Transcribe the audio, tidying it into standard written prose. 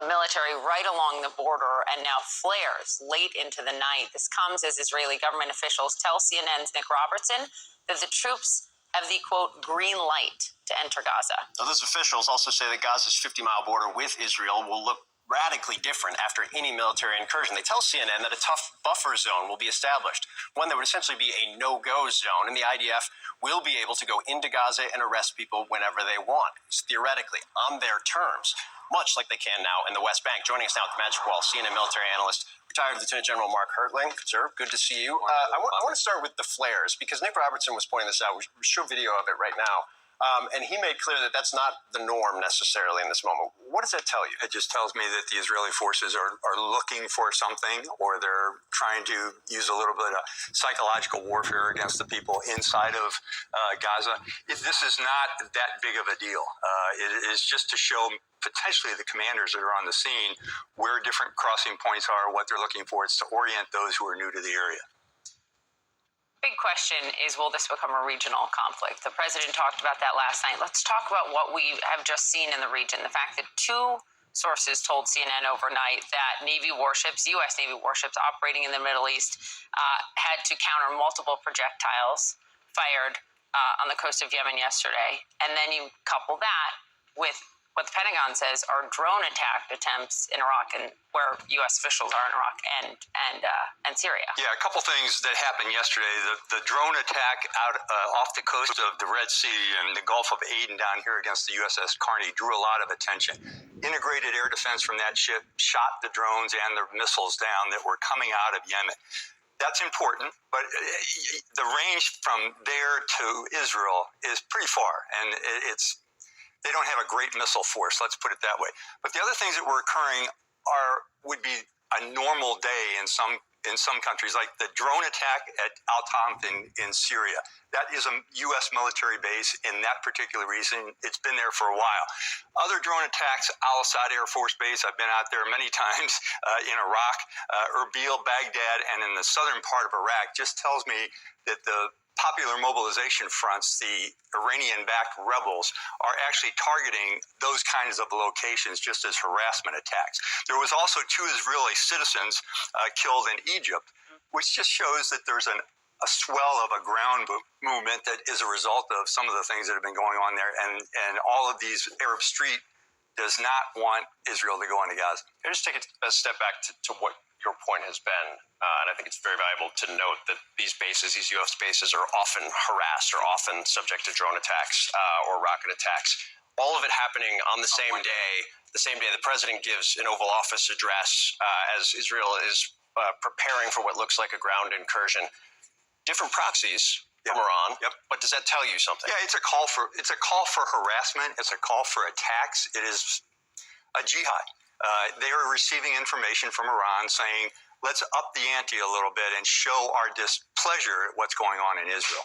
military right along the border and now flares late into the night. This comes as Israeli government officials tell CNN's Nick Robertson that the troops have the, quote, green light to enter Gaza. Now, those officials also say that Gaza's 50-mile border with Israel will look radically different after any military incursion. They tell CNN that a tough buffer zone will be established, one that would essentially be a no-go zone, and the IDF will be able to go into Gaza and arrest people whenever they want, theoretically, on their terms, much like they can now in the West Bank. Joining us now at the Magic Wall, CNN military analyst, retired Lieutenant General Mark Hertling. Sir, good to see you. I want to start with the flares, because Nick Robertson was pointing this out. We show video of it right now. And he made clear that that's not the norm necessarily in this moment. What does that tell you? It just tells me that the Israeli forces are looking for something, or they're trying to use a little bit of psychological warfare against the people inside of Gaza. This is not that big of a deal. It is just to show potentially the commanders that are on the scene where different crossing points are, what they're looking for. It's to orient those who are new to the area. Big question is, will this become a regional conflict? The president talked about that last night. Let's talk about what we have just seen in the region. The fact that two sources told CNN overnight that Navy warships, U.S. Navy warships operating in the Middle East, had to counter multiple projectiles fired on the coast of Yemen yesterday. And then you couple that with what the Pentagon says are drone attack attempts in Iraq, and where U.S. officials are in Iraq and Syria. Yeah, a couple things that happened yesterday. The drone attack out off the coast of the Red Sea and the Gulf of Aden down here against the USS Carney drew a lot of attention. Integrated air defense from that ship shot the drones and the missiles down that were coming out of Yemen. That's important, but the range from there to Israel is pretty far, and they don't have a great missile force, let's put it that way. But the other things that were occurring would be a normal day in some countries, like the drone attack at Al Tanf in Syria. That is a U.S. military base in that particular region. It's been there for a while. Other drone attacks, Al Assad Air Force Base, I've been out there many times in Iraq, Erbil, Baghdad, and in the southern part of Iraq, just tells me that the popular mobilization fronts, the Iranian-backed rebels, are actually targeting those kinds of locations just as harassment attacks. There was also 2 Israeli citizens killed in Egypt, which just shows that there's a swell of a ground movement that is a result of some of the things that have been going on there, and all of these Arab Street does not want Israel to go into Gaza. I'll just take a step back to what your point has been, and I think it's very valuable to note that these bases, these U.S. bases, are often harassed or often subject to drone attacks or rocket attacks. All of it happening on the same day the president gives an Oval Office address as Israel is preparing for what looks like a ground incursion. Different proxies from Iran. Yep. But does that tell you something? Yeah, it's a call for harassment. It's a call for attacks. It is a jihad. They are receiving information from Iran saying, let's up the ante a little bit and show our displeasure at what's going on in Israel.